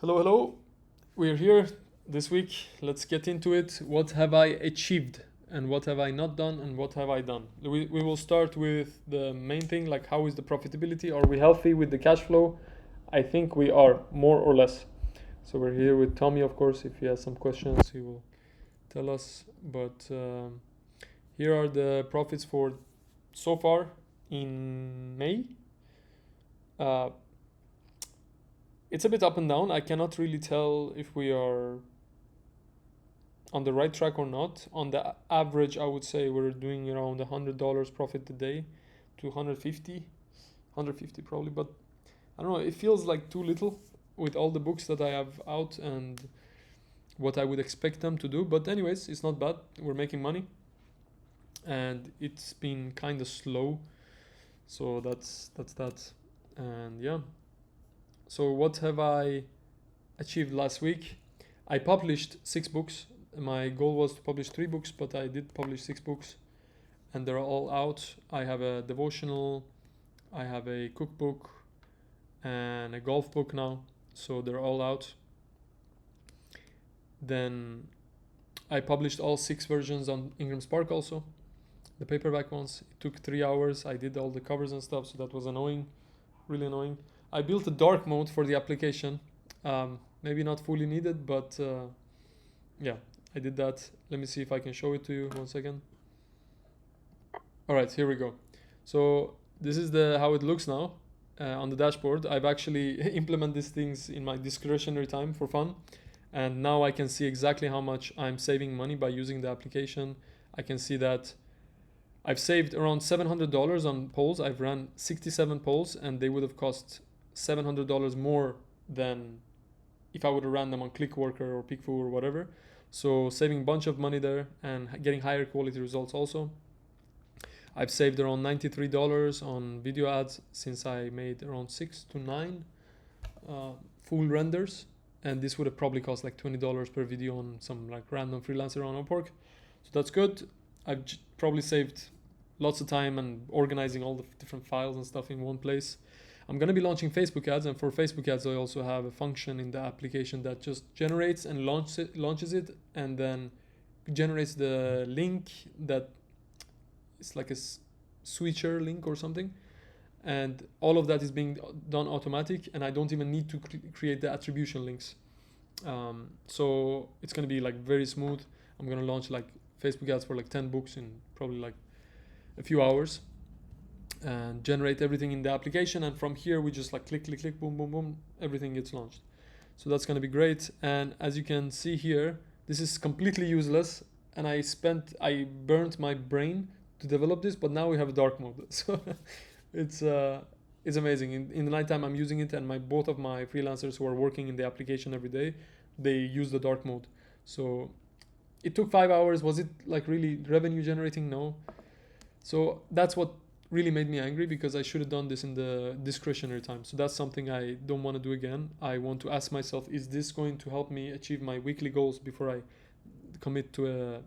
Hello, hello. We're here this week. Let's get into it. What have I achieved and what have I not done and what have I done? We will start with the main thing, like how is the profitability? Are we healthy with the cash flow? I think we are, more or less. So we're here with Tommy, of course. If he has some questions, he will tell us. But here are the profits for so far in May. It's a bit up and down. I cannot really tell if we are on the right track or not. On the average, I would say we're doing around $100 profit a day to 150 probably, but I don't know, it feels like too little with all the books that I have out and what I would expect them to do. But anyways, it's not bad. We're making money and it's been kind of slow. So that's that. And yeah. So what have I achieved last week? I published 6 books. My goal was to publish 3 books, but I did publish 6 books and they're all out. I have a devotional, I have a cookbook and a golf book now. So they're all out. Then I published all 6 versions on Ingram Spark also. The paperback ones. It took 3 hours. I did all the covers and stuff, so that was annoying. Really annoying. I built a dark mode for the application. Maybe not fully needed, but yeah, I did that. Let me see if I can show it to you. 1 second. All right, here we go. So this is how it looks now on the dashboard. I've actually implemented these things in my discretionary time for fun. And now I can see exactly how much I'm saving money by using the application. I can see that I've saved around $700 on polls. I've ran 67 polls and they would have cost $700 more than if I would have ran them on Clickworker or Pickfu or whatever. So saving a bunch of money there and getting higher quality results also. I've saved around $93 on video ads since I made around 6 to 9 full renders. And this would have probably cost like $20 per video on some like random freelancer on Upwork. So that's good. I've probably saved lots of time and organizing all the different files and stuff in one place. I'm going to be launching Facebook ads, and for Facebook ads I also have a function in the application that just generates and launches it and then generates the link that is like a switcher link or something, and all of that is being done automatic and I don't even need to create the attribution links. So it's going to be like very smooth. I'm going to launch like Facebook ads for like 10 books in probably like a few hours and generate everything in the application, and from here we just like click, boom, boom, boom, everything gets launched. So that's going to be great. And as you can see here, this is completely useless and I burnt my brain to develop this, but now we have a dark mode. So it's amazing. In the nighttime I'm using it, and both of my freelancers who are working in the application every day, they use the dark mode. So it took 5 hours. Was it like really revenue generating? No. So that's what really made me angry, because I should have done this in the discretionary time. So that's something I don't want to do again. I want to ask myself, is this going to help me achieve my weekly goals before I commit to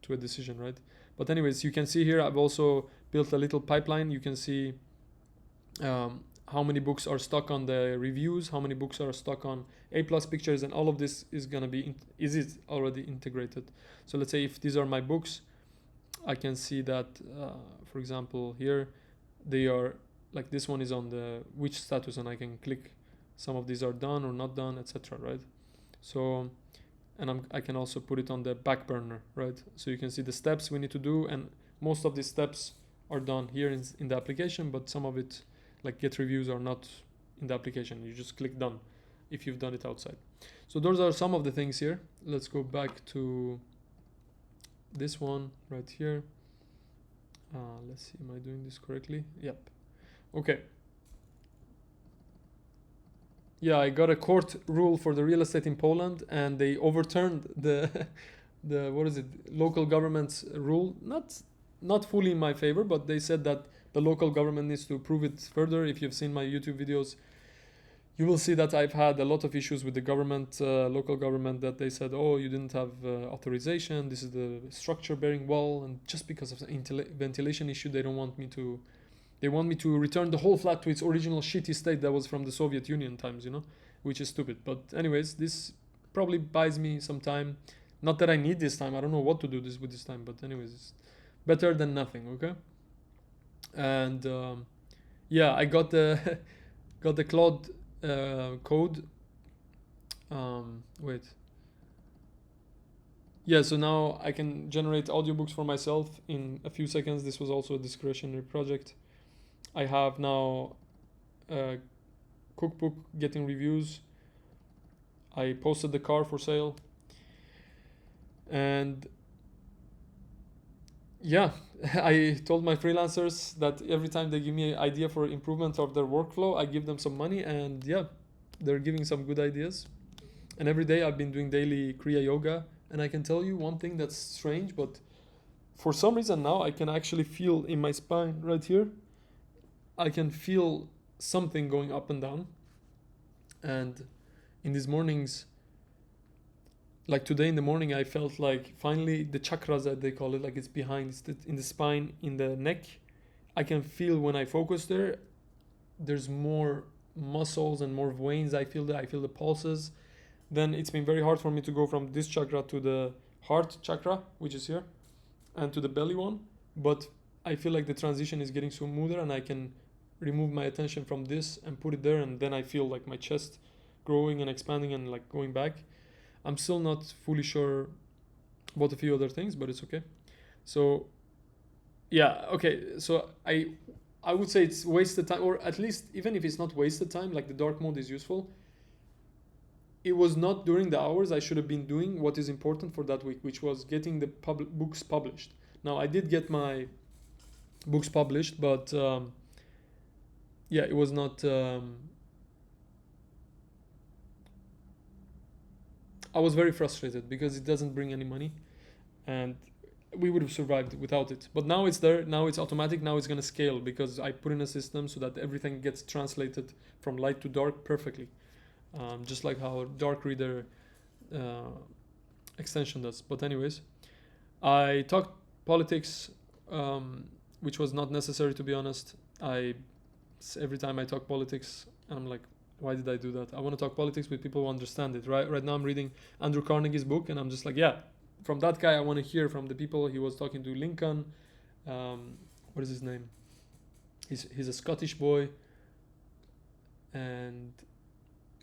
a decision, right? But anyways, you can see here I've also built a little pipeline. You can see how many books are stuck on the reviews, how many books are stuck on A+ pictures, and all of this is going to be already integrated. So let's say if these are my books, I can see that for example here they are like, this one is on the which status, and I can click some of these are done or not done, etc., right? So and I can also put it on the back burner, right? So you can see the steps we need to do, and most of these steps are done here in the application, but some of it, like get reviews, are not in the application. You just click done if you've done it outside. So those are some of the things here. Let's go back to this one right here. Let's see, am I doing this correctly? Yep. Okay. Yeah, I got a court rule for the real estate in Poland, and they overturned the what is it, local government's rule. Not fully in my favor, but they said that the local government needs to prove it further. If you've seen my YouTube videos, you will see that I've had a lot of issues with the government, local government, that they said, oh, you didn't have authorization, this is the structure bearing wall, and just because of the ventilation issue, they want me to return the whole flat to its original shitty state that was from the Soviet Union times, which is stupid. But anyways, this probably buys me some time. Not that I need this time. I don't know what to do this with this time. But anyways, it's better than nothing. Okay. And yeah, I got the got the Claude code. Wait. Yeah, so now I can generate audiobooks for myself in a few seconds. This was also a discretionary project. I have now a cookbook getting reviews. I posted the car for sale. And yeah, I told my freelancers that every time they give me an idea for improvement of their workflow, I give them some money, and yeah, they're giving some good ideas. And every day I've been doing daily Kriya Yoga. And I can tell you one thing that's strange, but for some reason now I can actually feel in my spine right here, I can feel something going up and down. And in these mornings, like today in the morning, I felt like finally the chakras that they call it, like it's behind, it's in the spine, in the neck. I can feel when I focus there, there's more muscles and more veins. I feel the pulses. Then it's been very hard for me to go from this chakra to the heart chakra, which is here, and to the belly one. But I feel like the transition is getting smoother, and I can remove my attention from this and put it there, and then I feel like my chest growing and expanding and like going back. I'm still not fully sure about a few other things, but it's okay. So yeah, okay. So I would say it's wasted time, or at least even if it's not wasted time, like the dark mode is useful. It was not during the hours I should have been doing what is important for that week, which was getting the books published. Now I did get my books published, but yeah, it was not. I was very frustrated because it doesn't bring any money, and we would have survived without it. But now it's there. Now it's automatic. Now it's gonna scale because I put in a system so that everything gets translated from light to dark perfectly. Just like how Dark Reader extension does. But anyways, I talked politics, which was not necessary, to be honest. Every time I talk politics, I'm like, why did I do that? I want to talk politics with people who understand it. Right now I'm reading Andrew Carnegie's book, and I'm just like, yeah, from that guy I want to hear from the people he was talking to. Lincoln, what is his name? He's a Scottish boy, and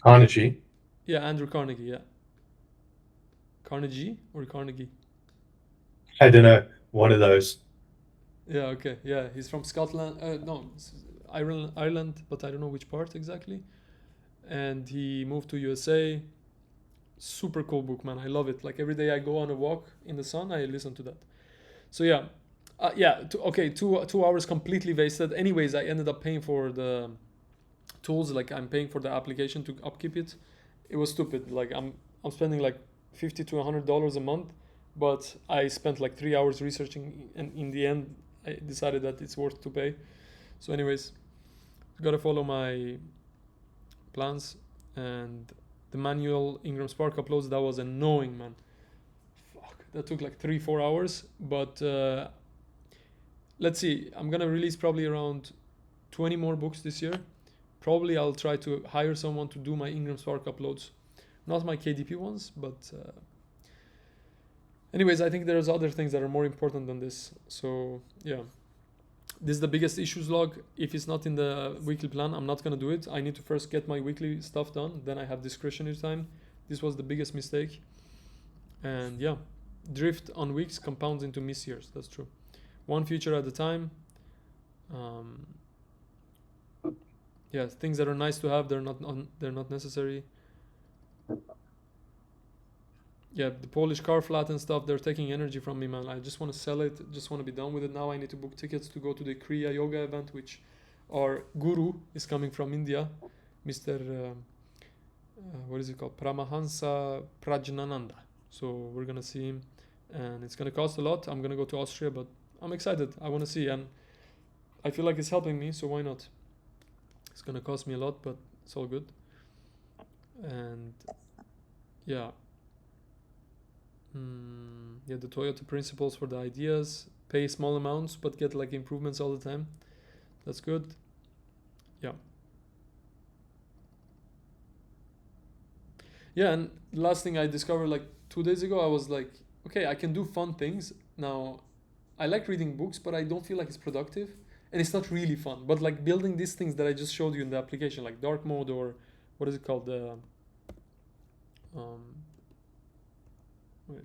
Carnegie. yeah, Andrew Carnegie, yeah. Carnegie or Carnegie? I don't know. One of those. Yeah, okay. Yeah, he's from Scotland. No, Ireland, but I don't know which part exactly. And he moved to USA. Super cool book, man. I love it. Like every day I go on a walk in the sun, I listen to that. So yeah, yeah. Okay, 2 hours completely wasted. Anyways, I ended up paying for the tools. Like I'm paying for the application to upkeep it. It was stupid. Like I'm spending like $50 to $100 a month, but I spent like 3 hours researching, and in the end, I decided that it's worth to pay. So, anyways, gotta follow my plans. And the manual Ingram Spark uploads, that was annoying, man. Fuck, that took like 3-4 hours. But let's see, I'm gonna release probably around 20 more books this year. Probably I'll try to hire someone to do my Ingram Spark uploads, not my KDP ones, but anyways, I think there's other things that are more important than this. So yeah, this is the biggest issues log. If it's not in the weekly plan, I'm not gonna do it. I need to first get my weekly stuff done, then I have discretionary time. This was the biggest mistake. And yeah, drift on weeks compounds into miss years. That's true. One future at a time. Yeah, things that are nice to have, they're not necessary. Yeah, the Polish car flat and stuff, they're taking energy from me, man. I just want to sell it, just want to be done with it. Now I need to book tickets to go to the Kriya Yoga event, which our guru is coming from India, Mr. What is it called? Paramahansa Prajnananda. So we're going to see him, and it's going to cost a lot. I'm going to go to Austria, but I'm excited. I want to see, and I feel like it's helping me, so why not? It's going to cost me a lot, but it's all good. And yeah. Yeah, the Toyota principles for the ideas. Pay small amounts but get like improvements all the time. That's good. Yeah. Yeah, and the last thing I discovered like 2 days ago, I was like, okay, I can do fun things. Now, I like reading books, but I don't feel like it's productive. And it's not really fun. But like building these things that I just showed you in the application, like dark mode or what is it called? Um, wait.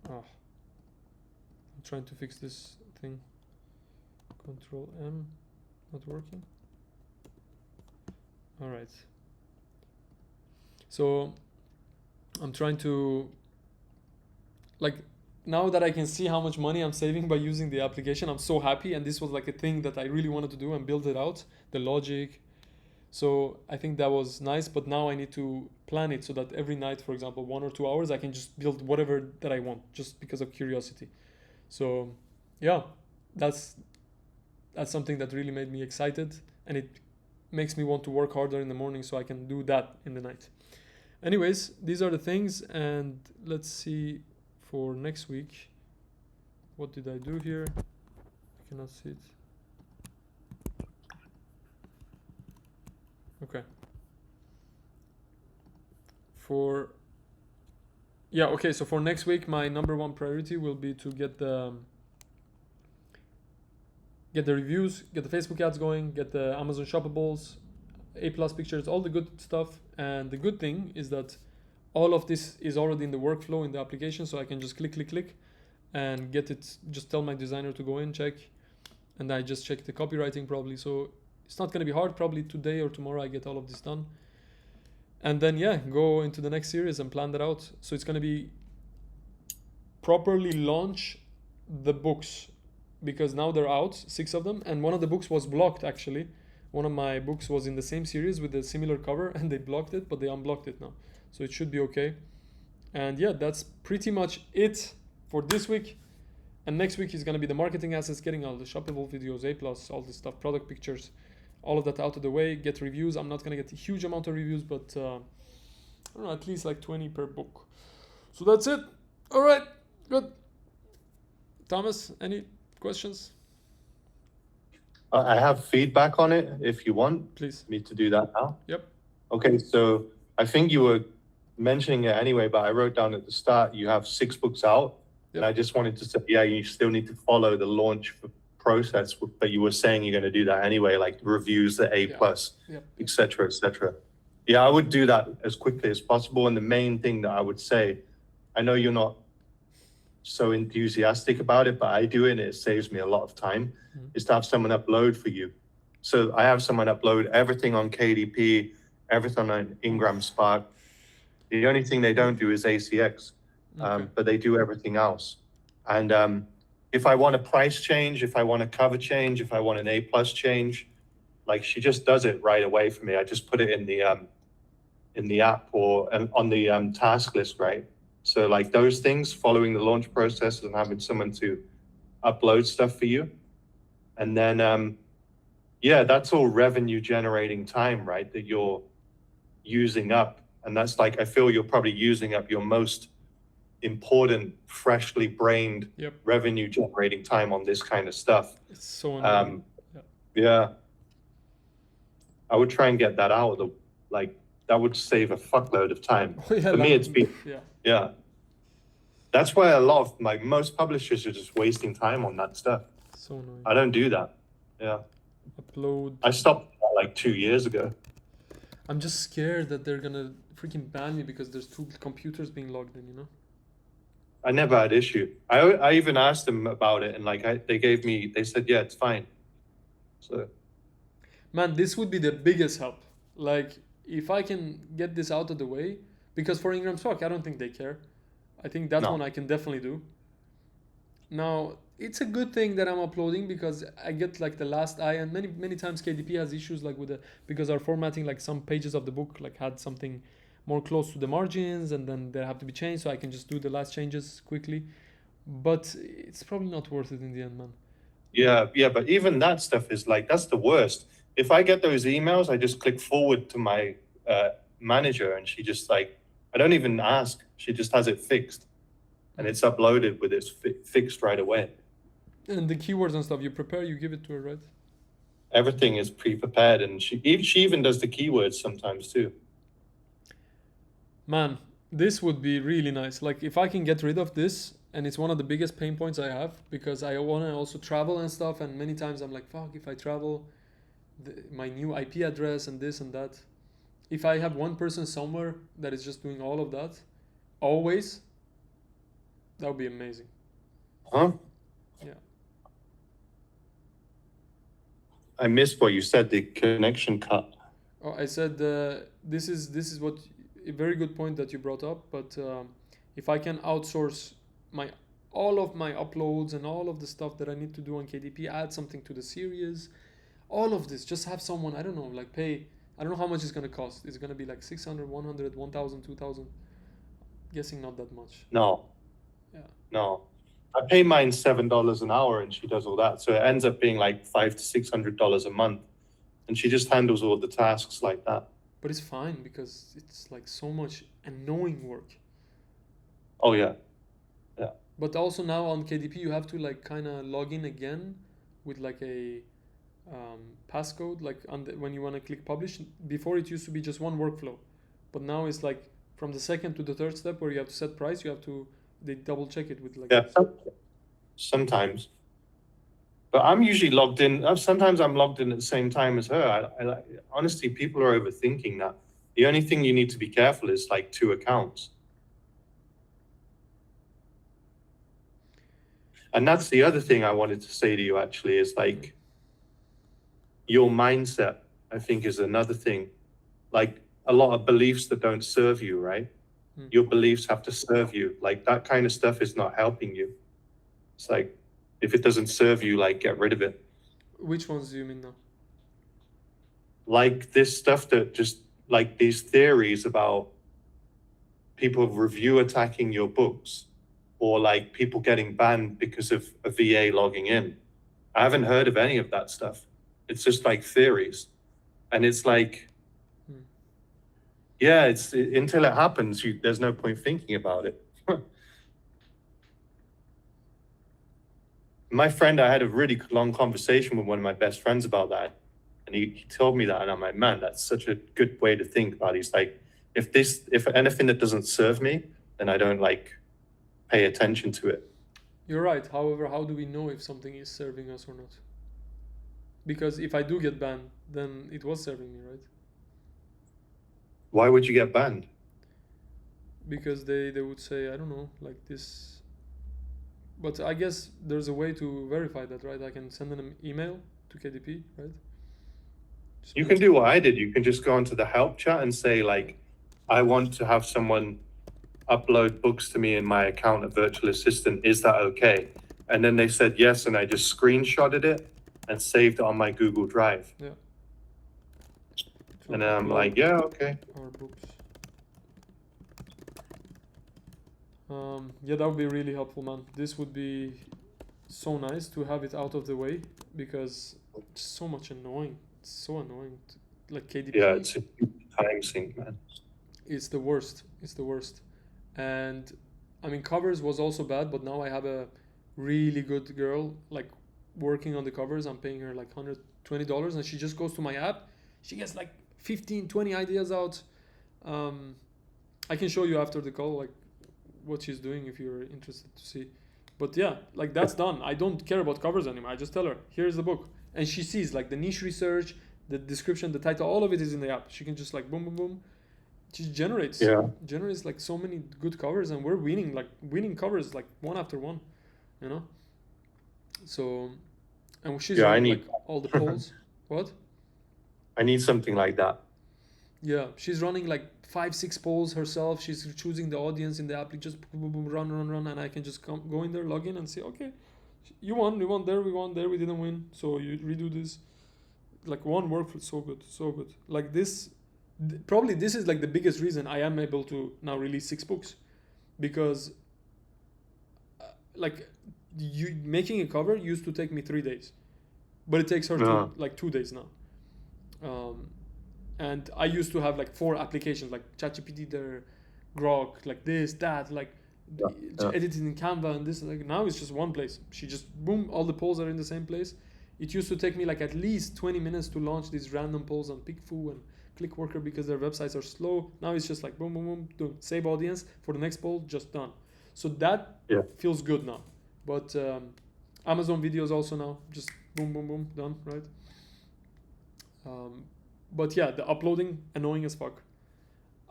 Ah, I'm trying to fix this thing. Control M, not working. All right. So I'm trying to, like, now that I can see how much money I'm saving by using the application, I'm so happy. And this was like a thing that I really wanted to do and build it out, the logic. So I think that was nice, but now I need to plan it so that every night, for example, 1 or 2 hours, I can just build whatever that I want, just because of curiosity. So yeah, that's that's something that really made me excited, and it makes me want to work harder in the morning so I can do that in the night. Anyways, these are the things, and let's see for next week. What did I do here? I cannot see it. Okay. Okay, so for next week, my number one priority will be to get the reviews, get the Facebook ads going, get the Amazon shoppables, A+ pictures, all the good stuff. And the good thing is that all of this is already in the workflow in the application, so I can just click and get it. Just tell my designer to go in, check, and I just check the copywriting probably. So it's not going to be hard. Probably today or tomorrow I get all of this done, and then go into the next series and plan that out. So it's going to be properly launch the books, because now they're out, 6 of them, and one of the books was blocked actually. One of my books was in the same series with a similar cover, and they blocked it, but they unblocked it now, so it should be okay. And that's pretty much it for this week. And next week is going to be the marketing assets, getting all the shoppable videos, A+, all this stuff, product pictures, all of that out of the way, get reviews. I'm not going to get a huge amount of reviews, but I don't know, at least like 20 per book. So that's it. All right, good. Thomas, any questions? I have feedback on it if you want Please. me to do that now. Yep. Okay, so I think you were mentioning it anyway, but I wrote down at the start you have 6 books out. Yep. And I just wanted to say, you still need to follow the launch process, but you were saying you're going to do that anyway, like reviews, the A+, Yep. et cetera, et cetera. Yeah, I would do that as quickly as possible. And the main thing that I would say, I know you're not so enthusiastic about it, but I do it and it saves me a lot of time, is to have someone upload for you. So I have someone upload everything on KDP, everything on Ingram Spark. The only thing they don't do is ACX, but they do everything else. And if I want a price change, if I want a cover change, if I want an A+ change, like she just does it right away for me. I just put it in the app or on the task list, right? So like those things, following the launch process and having someone to upload stuff for you. And then, that's all revenue generating time, right? That you're using up. And that's like, I feel you're probably using up your most important, freshly brained revenue generating time on this kind of stuff. It's so annoying. I would try and get that out of the, like, that would save a fuckload of time. For me, it's been, that's why a lot of most publishers are just wasting time on that stuff. So annoying. I don't do that. Upload. I stopped like 2 years ago. I'm just scared that they're gonna freaking ban me because there's 2 computers being logged in, I never had issue. I even asked them about it, and they said, yeah, it's fine. So, man, this would be the biggest help. Like, if I can get this out of the way, because for Ingram Spark, I don't think they care. I think that one I can definitely do. Now, it's a good thing that I'm uploading because I get like the last eye, and many times KDP has issues like because our formatting, like some pages of the book like had something more close to the margins, and then they have to be changed, so I can just do the last changes quickly. But it's probably not worth it in the end, man. Yeah, but even that stuff is like, that's the worst. If I get those emails, I just click forward to my manager, and she just like, I don't even ask. She just has it fixed, and it's uploaded with it fixed right away. And the keywords and stuff you prepare, you give it to her, right? Everything is pre-prepared, and she even does the keywords sometimes too. Man, this would be really nice. Like if I can get rid of this, and it's one of the biggest pain points I have because I want to also travel and stuff. And many times I'm like, fuck, if I travel, my new IP address and this and that. If I have one person somewhere that is just doing all of that, always, that would be amazing. Huh? Yeah. I missed what you said. The connection cut. Oh, I said this is what a very good point that you brought up. But if I can outsource my all of my uploads and all of the stuff that I need to do on KDP, add something to the series, all of this, just have someone, I don't know, like pay. I don't know how much it's gonna cost. It's gonna be like 600, 100, 1,000, 2,000. Guessing not that much. No. Yeah. No. I pay mine $7 an hour, and she does all that, so it ends up being like $500 to $600 a month, and she just handles all the tasks like that. But it's fine because it's like so much annoying work. Oh yeah. But also now on KDP you have to like kind of log in again with like a passcode, like on when you want to click publish. Before it used to be just one workflow, but now it's like from the second to the third step where you have to set price, you have to they double check it with like Yeah. Sometimes. But I'm usually logged in. Sometimes I'm logged in at the same time as her. Honestly, people are overthinking that. The only thing you need to be careful is like 2 accounts. And that's the other thing I wanted to say to you actually is like your mindset, I think, is another thing. Like a lot of beliefs that don't serve you, right? Your beliefs have to serve you. Like that kind of stuff is not helping you. It's like, if it doesn't serve you, like get rid of it. Which ones do you mean now? Like this stuff that just like these theories about people review attacking your books, or like people getting banned because of a VA logging in. I haven't heard of any of that stuff. It's just like theories. And it's like, yeah, until it happens, there's no point thinking about it. My friend, I had a really long conversation with one of my best friends about that. And he told me that, and I'm like, man, that's such a good way to think about it. He's like, if anything that doesn't serve me, then I don't like pay attention to it. You're right. However, how do we know if something is serving us or not? Because if I do get banned, then it was serving me, right? Why would you get banned? Because they would say, I don't know, like this. But I guess there's a way to verify that, right? I can send an email to KDP, right? You can do what I did. You can just go onto the help chat and say, like, I want to have someone upload books to me in my account of virtual assistant. Is that okay? And then they said yes, and I just screenshotted it and saved it on my Google Drive. Yeah. And then I'm like, yeah, okay. Our books. Yeah, that would be really helpful, man. This would be so nice to have it out of the way because it's so much annoying. It's so annoying. Like KDP. Yeah, it's a time sink, man. It's the worst. It's the worst. And I mean, covers was also bad, but now I have a really good girl like working on the covers. I'm paying her like $120, and she just goes to my app. She gets like 15, 20 ideas out. I can show you after the call like what she's doing if you're interested to see. But yeah, like that's done. I don't care about covers anymore. I just tell her, here's the book. And she sees like the niche research, the description, the title, all of it is in the app. She can just like boom, boom, boom. She generates like so many good covers, and we're winning covers like one after one, you know. So, and she's running like all the polls. What? I need something like that. Yeah, she's running like 5-6 polls herself. She's choosing the audience in the app. Just boom, boom, run, and I can just go in there, log in, and say, okay, you won there, we won there, we didn't win, so you redo this. Like one workflow, so good. Like this. Probably this is like the biggest reason I am able to now release 6 books, because like you making a cover used to take me 3 days, but it takes her like 2 days now. And I used to have like 4 applications like ChatGPT, there, Grok, like this, that, like editing in Canva and this. Like now it's just one place. She just boom, all the polls are in the same place. It used to take me like at least 20 minutes to launch these random polls on PickFu and ClickWorker because their websites are slow. Now it's just like boom, boom, boom, done. Save audience for the next poll, just done. So that Yeah. feels good now. But Amazon videos also now, just boom, boom, boom, done, right? But yeah, the uploading, annoying as fuck.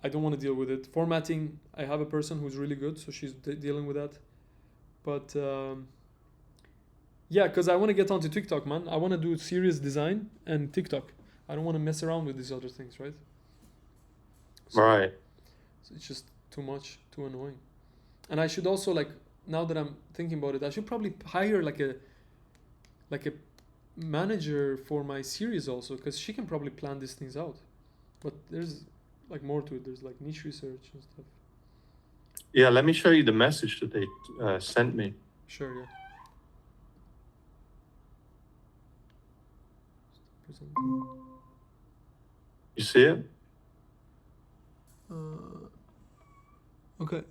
I don't want to deal with it. Formatting, I have a person who's really good, so she's dealing with that. But yeah, because I want to get onto TikTok, man. I want to do serious design and TikTok. I don't want to mess around with these other things, right? So, Right. so it's just too much, too annoying. And I should also like, now that I'm thinking about it, I should probably hire like a manager for my series also, because she can probably plan these things out. But there's like more to it. There's like niche research and stuff. Yeah, let me show you the message that they sent me. Sure, yeah. Present. You see it? Okay.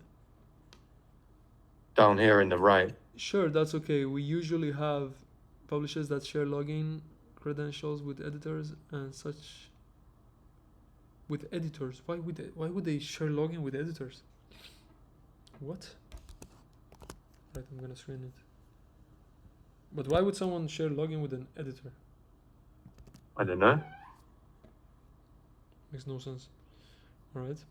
Down here in the right. Sure, that's okay. We usually have publishers that share login credentials with editors and such. With editors, why would they share login with editors? What? Right, I'm gonna screen it. But why would someone share login with an editor? I don't know. Makes no sense. All right.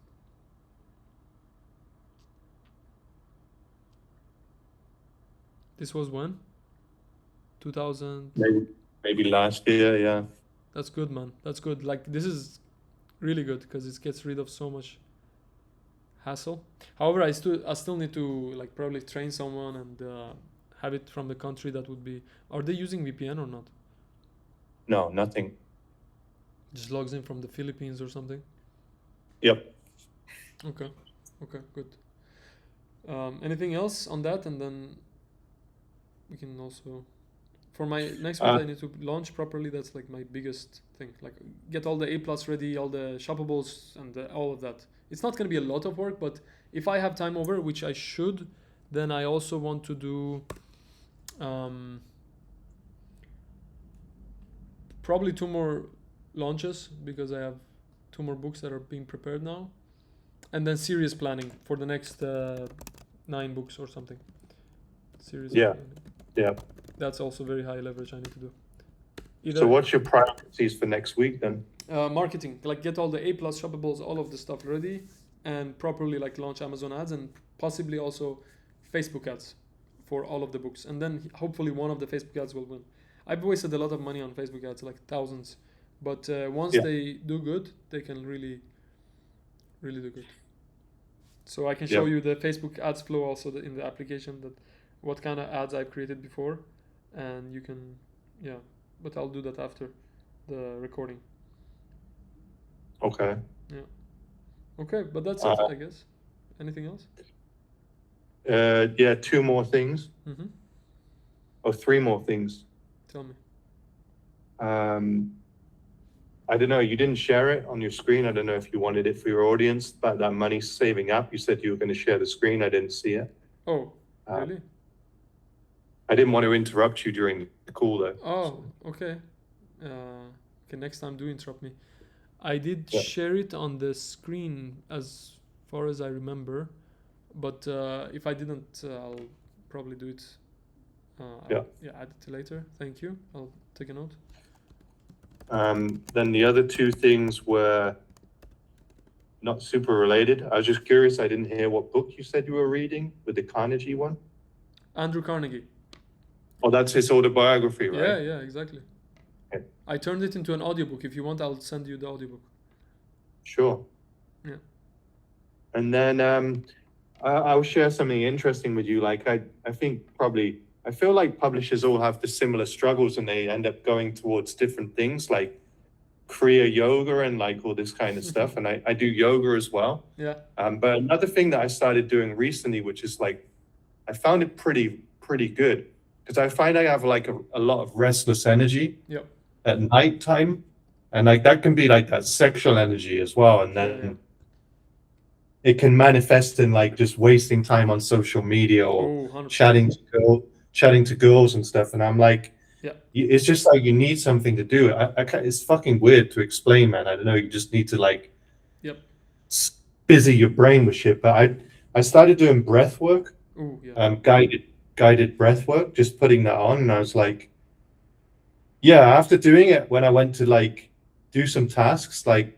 This was when? 2000. Maybe last year, yeah. That's good, man. That's good. Like this is really good because it gets rid of so much hassle. However, I still need to like probably train someone and have it from the country that would be. Are they using VPN or not? No, nothing. Just logs in from the Philippines or something. Yep. Okay. Okay. Good. Anything else on that, and then we can also. For my next one, I need to launch properly. That's like my biggest thing. Like get all the A+ ready, all the shoppables, and all of that. It's not gonna be a lot of work, but if I have time over, which I should, then I also want to do probably 2 more launches because I have 2 more books that are being prepared now, and then serious planning for the next 9 books or something. Serious. Yeah. planning. Yeah. That's also very high leverage I need to do. So what's your priorities for next week then? Marketing, like get all the A+ shoppables, all of the stuff ready, and properly like launch Amazon ads and possibly also Facebook ads for all of the books, and then hopefully one of the Facebook ads will win. I've wasted a lot of money on Facebook ads, like thousands, but once they do good, they can really do good. So I can show you the Facebook ads flow also in the application, that what kind of ads I've created before, and you can, but I'll do that after the recording. Okay. Yeah. Okay, but that's it, I guess. Anything else? Yeah, 2 more things. Mm-hmm. Or 3 more things. Tell me. I don't know, you didn't share it on your screen. I don't know if you wanted it for your audience, but that money saving app, you said you were going to share the screen. I didn't see it. Oh, really? I didn't want to interrupt you during the call though. Oh, okay. Okay, next time do interrupt me. I did share it on the screen as far as I remember, but if I didn't, I'll probably do it. Add it later. Thank you. I'll take a note. Then the other 2 things were not super related. I was just curious. I didn't hear what book you said you were reading with the Carnegie one. Andrew Carnegie. Oh, that's his autobiography, right? Yeah, exactly. Okay. I turned it into an audiobook. If you want, I'll send you the audiobook. Sure. Yeah. And then I'll share something interesting with you. Like I think probably, I feel like publishers all have the similar struggles and they end up going towards different things like Kriya yoga and like all this kind of stuff. And I do yoga as well. Yeah. But another thing that I started doing recently, which is like, I found it pretty good because I find I have like a lot of restless energy at nighttime. And like that can be like that sexual energy as well. And then it can manifest in like just wasting time on social media or chatting to girls and stuff. And I'm like, Yeah. It's just like you need something to do. It's fucking weird to explain, man. I don't know. You just need to like Yep. busy your brain with shit. But I started doing breath work, Oh yeah. guided breath work, just putting that on, and I was like, yeah. After doing it, when I went to like do some tasks, like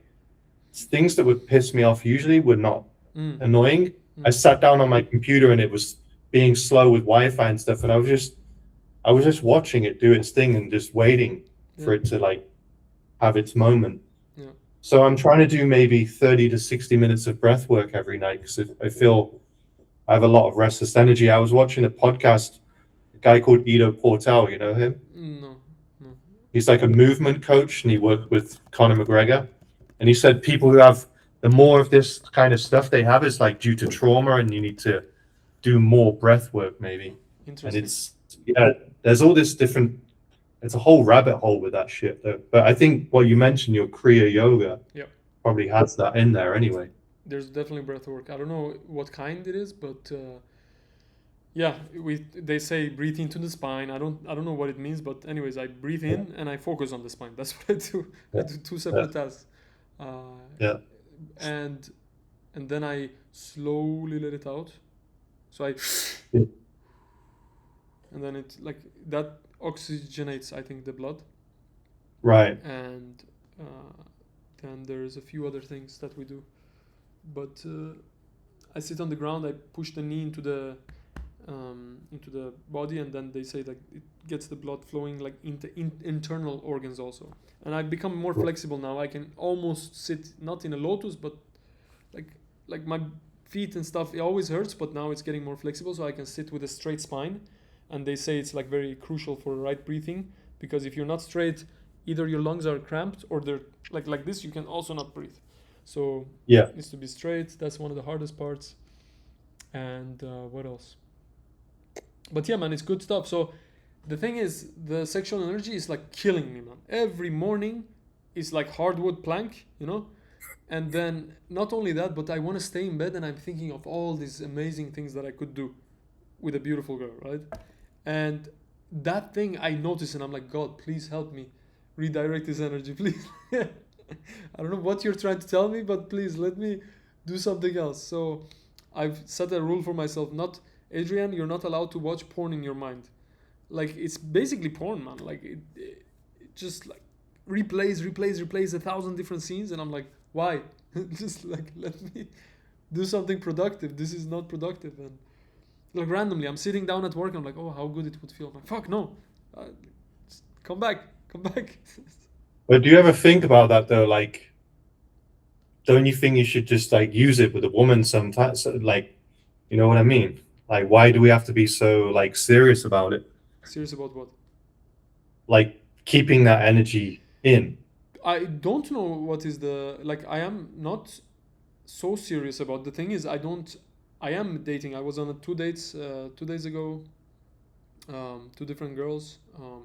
things that would piss me off usually were not Mm. annoying. I Mm. sat down on my computer and it was being slow with Wi-Fi and stuff, and I was just watching it do its thing and just waiting Yeah. for it to like have its moment. Yeah. So I'm trying to do maybe 30 to 60 minutes of breath work every night because I feel I have a lot of restless energy. I was watching a podcast, a guy called Ido Portal, you know him? No. No. He's like a movement coach and he worked with Conor McGregor. And he said people who have the more of this kind of stuff they have is like due to trauma and you need to do more breath work maybe. And Interesting. it's, yeah, there's all this different, it's a whole rabbit hole with that shit though. But I think what you mentioned, your Kriya yoga, Yep. probably has that in there anyway. There's definitely breath work. I don't know what kind it is, but yeah, they say breathe into the spine. I don't know what it means, but anyways, I breathe Yeah, in and I focus on the spine. That's what I do. I yeah, do two yeah, separate tasks, uh, yeah. and then I slowly let it out. So I Yeah. and then it like that oxygenates, I think, the blood, Right. and then there's a few other things that we do. But I sit on the ground. I push the knee into the body, and then they say like it gets the blood flowing like into internal organs also. And I've become more flexible now. I can almost sit not in a lotus, but like my feet and stuff. It always hurts, but now it's getting more flexible, so I can sit with a straight spine. And they say it's like very crucial for right breathing because if you're not straight, either your lungs are cramped or they're like this. You can also not breathe. So Yeah. it needs to be straight. That's one of the hardest parts. And what else? But yeah, man, it's good stuff. So the thing is, the sexual energy is like killing me, man. Every morning is like hardwood plank, you know? And then not only that, but I want to stay in bed and I'm thinking of all these amazing things that I could do with a beautiful girl, right? And that thing I notice and I'm like, God, please help me redirect this energy, please. I don't know what you're trying to tell me, but please let me do something else. So I've set a rule for myself. Not Adrian, you're not allowed to watch porn in your mind. Like it's basically porn, man. Like it just like replays 1,000 different scenes, and I'm like, why? Just like let me do something productive. This is not productive, and like randomly, I'm sitting down at work. I'm like, oh, how good it would feel. I'm like, fuck no, uh, come back, come back. But do you ever think about that though? Like, don't you think you should just like use it with a woman sometimes? Like, you know what I mean? Like, why do we have to be so like serious about it? Serious about what? Like keeping that energy in. I don't know what is the like. I am not so serious about. The thing is, I don't. I am dating. I was on a 2 dates 2 days ago. Two different girls.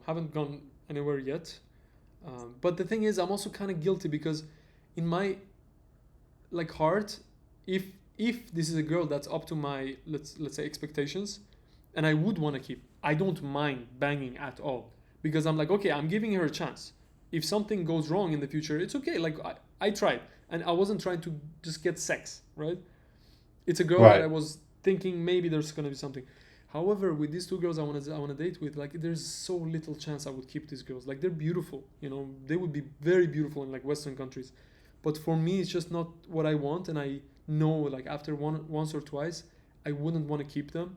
Haven't gone anywhere yet. But the thing is, I'm also kind of guilty because in my like heart, if this is a girl that's up to my let's say expectations, and I would want to keep, I don't mind banging at all because I'm like, okay, I'm giving her a chance. If something goes wrong in the future, it's okay. Like I tried, and I wasn't trying to just get sex, right? It's a girl that I Right. was thinking maybe there's gonna be something. However, with these two girls I want to date with, like there's so little chance I would keep these girls. Like they're beautiful, you know, they would be very beautiful in like Western countries, but for me it's just not what I want, and I know like after once or twice, I wouldn't want to keep them,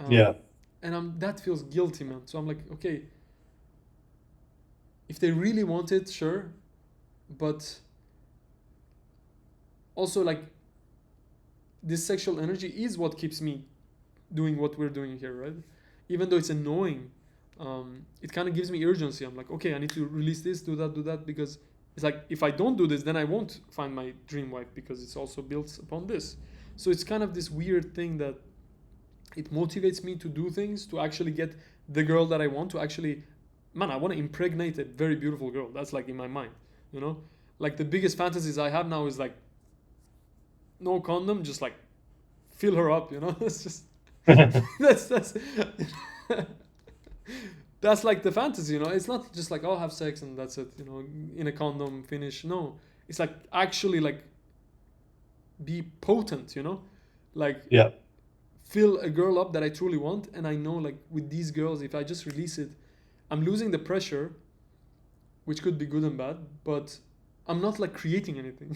Yeah. um, and that feels guilty, man. So I'm like, okay, if they really want it, sure, but also like this sexual energy is what keeps me doing what we're doing here, right? Even though it's annoying, it kind of gives me urgency. I'm like, okay, I need to release this, do that, because it's like if I don't do this, then I won't find my dream wife because it's also built upon this. So it's kind of this weird thing that it motivates me to do things to actually get the girl that I want to actually, man, I want to impregnate a very beautiful girl. That's like in my mind, you know? Like the biggest fantasies I have now is like no condom, just like fill her up, you know? It's just that's that's like the fantasy, you know. It's not just like, oh, have sex and that's it, you know, in a condom, finish. No, it's like actually like be potent, you know, like Yeah. fill a girl up that I truly want. And I know like with these girls, if I just release it, I'm losing the pressure, which could be good and bad, but I'm not like creating anything.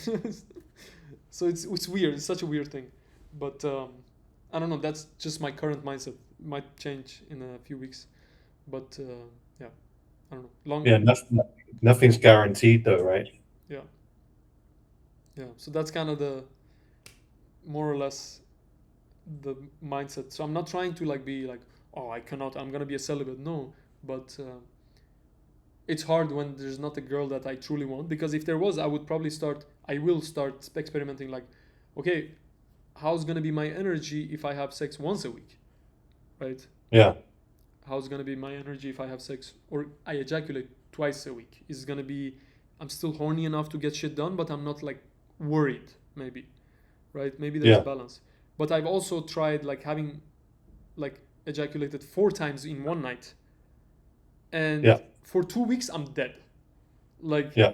So it's weird. It's such a weird thing, but I don't know. That's just my current mindset. Might change in a few weeks, but yeah, I don't know. Yeah. Nothing's guaranteed though, right? Yeah, yeah. So that's kind of the more or less the mindset. So I'm not trying to like be like, oh, I cannot. I'm gonna be a celibate. No, but it's hard when there's not a girl that I truly want, because if there was, I would probably start. I will start experimenting. Like, okay, how's gonna be my energy if I have sex once a week, right? Yeah. How's gonna be my energy if I have sex or I ejaculate twice a week? Is it gonna be I'm still horny enough to get shit done, but I'm not like worried, maybe, right? Maybe there's a Yeah. balance. But I've also tried like having like ejaculated 4 times in one night, and Yeah. for 2 weeks I'm dead. Like Yeah.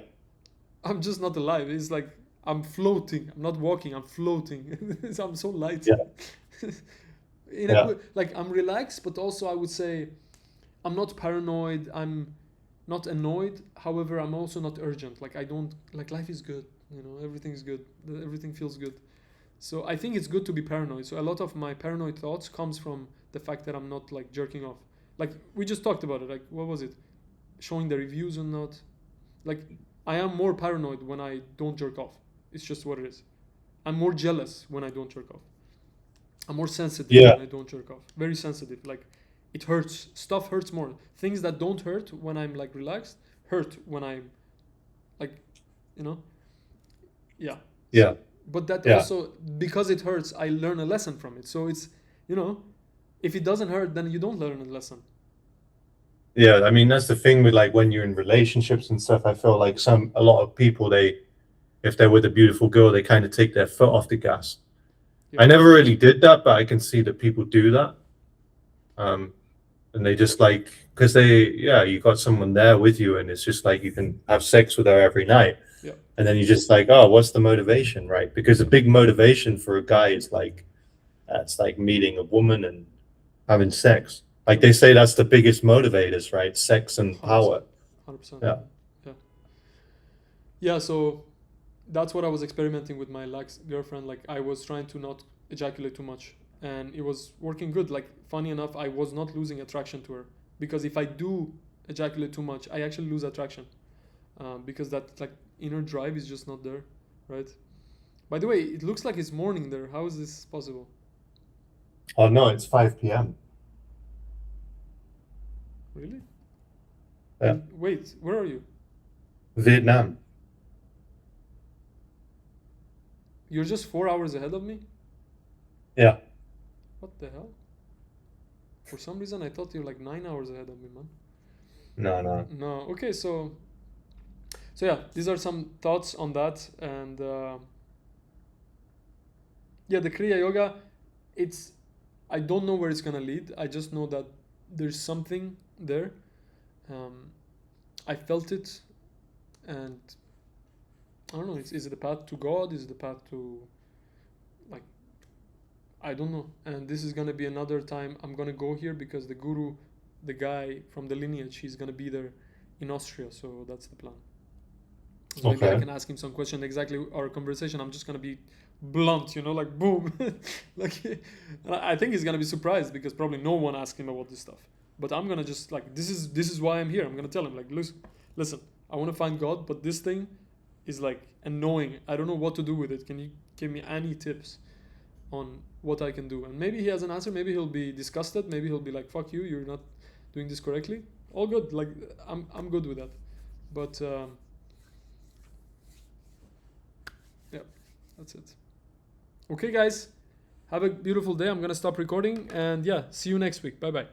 I'm just not alive. It's like I'm floating. I'm not walking. I'm floating. I'm so light. Yeah. In a Yeah. good, like I'm relaxed, but also I would say I'm not paranoid. I'm not annoyed. However, I'm also not urgent. Like I don't like life is good. You know, everything's good. Everything feels good. So I think it's good to be paranoid. So a lot of my paranoid thoughts comes from the fact that I'm not like jerking off. Like we just talked about it. Like what was it? Showing the reviews or not? Like I am more paranoid when I don't jerk off. It's just what it is. I'm more jealous when I don't jerk off. I'm more sensitive Yeah. when I don't jerk off. Very sensitive. Like it hurts. Stuff hurts more. Things that don't hurt when I'm like relaxed hurt when I'm like, you know. Yeah. Yeah. But that Yeah. also, because it hurts, I learn a lesson from it. So it's, you know, if it doesn't hurt, then you don't learn a lesson. Yeah. I mean, that's the thing with like when you're in relationships and stuff. I feel like a lot of people, if they're with a beautiful girl, they kind of take their foot off the gas. Yeah. I never really did that, but I can see that people do that. And they just like, because you got someone there with you, and it's just like you can have sex with her every night. Yeah. And then you're just like, oh, what's the motivation, right? Because the big motivation for a guy is like, it's like meeting a woman and having sex. Like they say that's the biggest motivators, right? Sex and 100%. power. 100%. Yeah. Yeah. Yeah. So that's what I was experimenting with my lax girlfriend. Like I was trying to not ejaculate too much, and it was working good. Like funny enough, I was not losing attraction to her, because if I do ejaculate too much, I actually lose attraction, because that like inner drive is just not there, right? By the way, it looks like it's morning there. How is this possible? Oh no, it's 5 p.m. Really? Yeah. And wait, where are you? Vietnam. You're just 4 hours ahead of me? Yeah. What the hell? For some reason, I thought you're like 9 hours ahead of me, man. No, no. No. Okay, so yeah, these are some thoughts on that, and yeah, the Kriya Yoga, it's I don't know where it's gonna lead. I just know that there's something there. I felt it, and I don't know. Is it the path to God? Is it the path to like I don't know. And this is gonna be another time I'm gonna go here, because the guru, the guy from the lineage, he's gonna be there in Austria. So that's the plan. So maybe I Okay. can ask him some question. Exactly our conversation. I'm just gonna be blunt, you know, like boom, like. And I think he's gonna be surprised, because probably no one asked him about this stuff. But I'm gonna just like this is why I'm here. I'm gonna tell him like, listen, I want to find God, but this thing is like annoying. I don't know what to do with it. Can you give me any tips on what I can do? And maybe he has an answer. Maybe he'll be disgusted. Maybe he'll be like, fuck you, you're not doing this correctly. All good. Like I'm good with that. But yeah, that's it. Okay, guys, have a beautiful day. I'm gonna stop recording, and yeah, see you next week. Bye bye.